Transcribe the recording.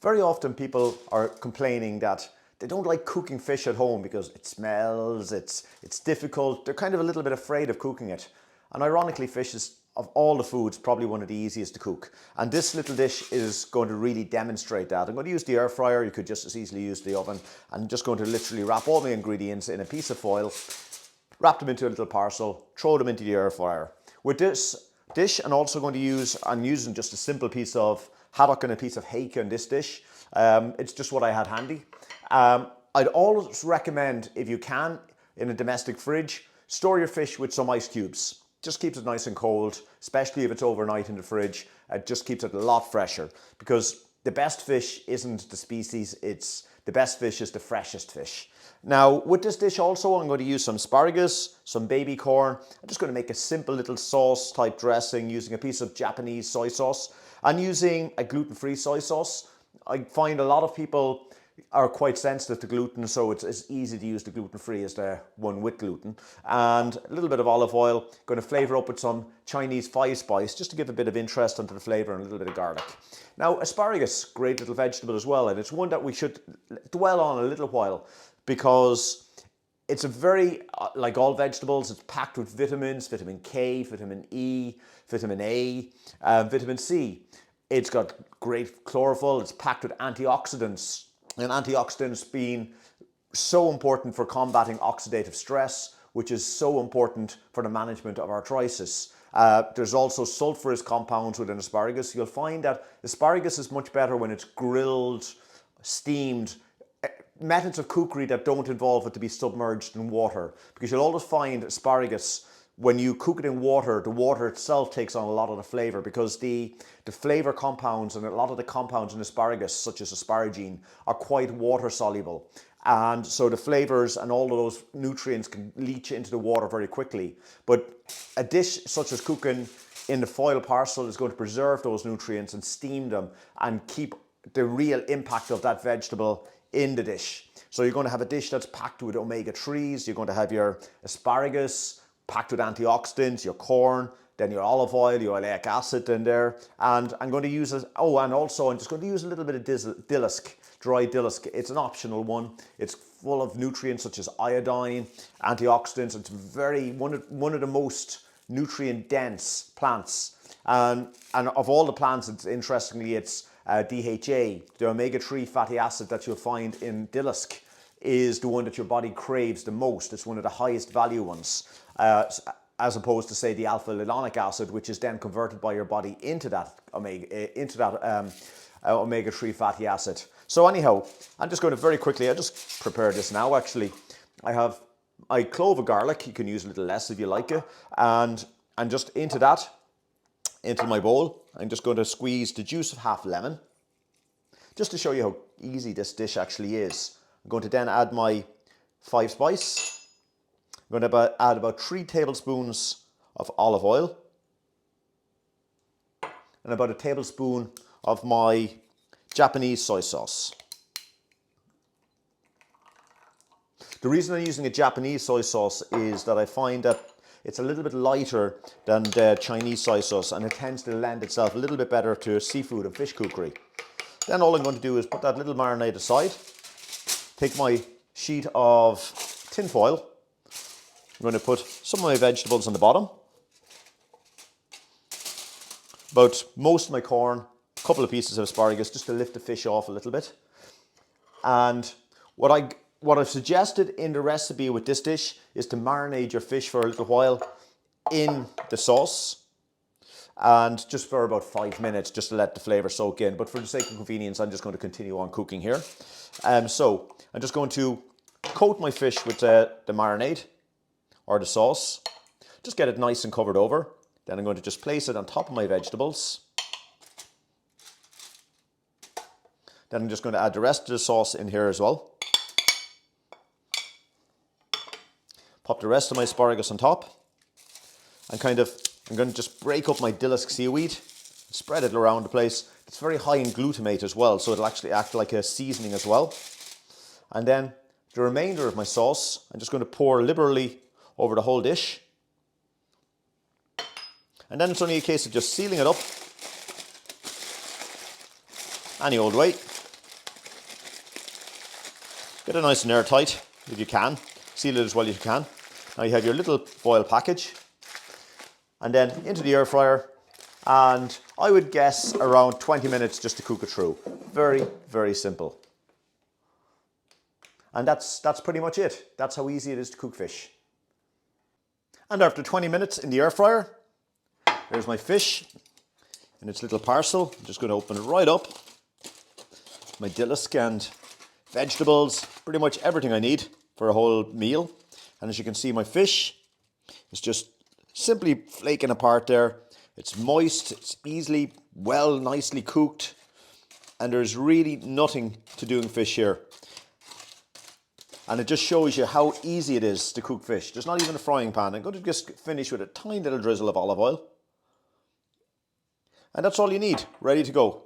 Very often people are complaining that they don't like cooking fish at home because it smells, it's difficult, they're kind of a little bit afraid of cooking it. And ironically, fish is, of all the foods, probably one of the easiest to cook. And this little dish is going to really demonstrate that. I'm going to use the air fryer, you could just as easily use the oven. I'm just going to literally wrap all my ingredients in a piece of foil, wrap them into a little parcel, throw them into the air fryer. With this dish, I'm also going to I'm using just a simple piece of haddock and a piece of hake in this dish. It's just what I had handy. I'd always recommend, if you can, in a domestic fridge, store your fish with some ice cubes. Just keeps it nice and cold, especially if it's overnight in the fridge. It just keeps it a lot fresher, because the best fish isn't the species, the best fish is the freshest fish. Now, with this dish also, I'm going to use some asparagus, some baby corn. I'm just going to make a simple little sauce type dressing using a piece of Japanese soy sauce. I'm using a gluten-free soy sauce. I find a lot of people are quite sensitive to gluten, so it's as easy to use the gluten-free as the one with gluten. And a little bit of olive oil. Going to flavour up with some Chinese five spice, just to give a bit of interest into the flavour, and a little bit of garlic. Now, asparagus, great little vegetable as well, and it's one that we should dwell on a little while, because it's a very, like all vegetables, it's packed with vitamins, vitamin K, vitamin E, vitamin A, vitamin C. It's got great chlorophyll, it's packed with antioxidants, and antioxidants being so important for combating oxidative stress, which is so important for the management of arthritis. There's also sulfurous compounds within asparagus. You'll find that asparagus is much better when it's grilled, steamed, methods of cookery that don't involve it to be submerged in water, because you'll always find asparagus, when you cook it in water, the water itself takes on a lot of the flavour, because the flavour compounds and a lot of the compounds in asparagus, such as asparagine, are quite water soluble. And so the flavours and all of those nutrients can leach into the water very quickly. But a dish such as cooking in the foil parcel is going to preserve those nutrients and steam them and keep the real impact of that vegetable in the dish. So you're going to have a dish that's packed with omega-3s, you're going to have your asparagus packed with antioxidants, your corn, then your olive oil, your oleic acid in there. And I'm going to use and also I'm just going to use a little bit of dillisk, dry dillisk. It's an optional one. It's full of nutrients such as iodine, antioxidants. It's one of the most nutrient dense plants. And of all the plants, interestingly, it's DHA, the omega-3 fatty acid that you'll find in dillisk, is the one that your body craves the most. It's one of the highest value ones, as opposed to, say, the alpha-linolic acid, which is then converted by your body into that omega-3 fatty acid. So anyhow, I'm just going to very quickly, I just prepared this now actually. I have a clove of garlic, you can use a little less if you like it, and just into my bowl, I'm just going to squeeze the juice of half a lemon, just to show you how easy this dish actually is. I'm going to then add my five spice. I'm going to add about 3 tablespoons of olive oil and about a tablespoon of my Japanese soy sauce. The reason I'm using a Japanese soy sauce is that I find that it's a little bit lighter than the Chinese soy sauce, and it tends to lend itself a little bit better to seafood and fish cookery. Then all I'm going to do is put that little marinade aside, take my sheet of tin foil. I'm going to put some of my vegetables on the bottom, about most of my corn, a couple of pieces of asparagus, just to lift the fish off a little bit. And what I've suggested in the recipe with this dish is to marinate your fish for a little while in the sauce, and just for about 5 minutes, just to let the flavour soak in. But for the sake of convenience, I'm just going to continue on cooking here. So I'm just going to coat my fish with the marinade or the sauce. Just get it nice and covered over. Then I'm going to just place it on top of my vegetables. Then I'm just going to add the rest of the sauce in here as well. Pop the rest of my asparagus on top. And I'm going to just break up my dillisk seaweed, spread it around the place. It's very high in glutamate as well, so it'll actually act like a seasoning as well. And then the remainder of my sauce, I'm just going to pour liberally over the whole dish. And then it's only a case of just sealing it up any old way. Get it nice and airtight if you can. Seal it as well as you can. Now you have your little foil package. And then into the air fryer. And I would guess around 20 minutes just to cook it through. Very, very simple. And that's pretty much it. That's how easy it is to cook fish. And after 20 minutes in the air fryer, there's my fish in its little parcel. I'm just going to open it right up. My dillisk and vegetables, pretty much everything I need for a whole meal. And as you can see, my fish is just simply flaking apart there. It's moist, it's easily, nicely cooked. And there's really nothing to doing fish here. And it just shows you how easy it is to cook fish. There's not even a frying pan. I'm going to just finish with a tiny little drizzle of olive oil. And that's all you need, ready to go.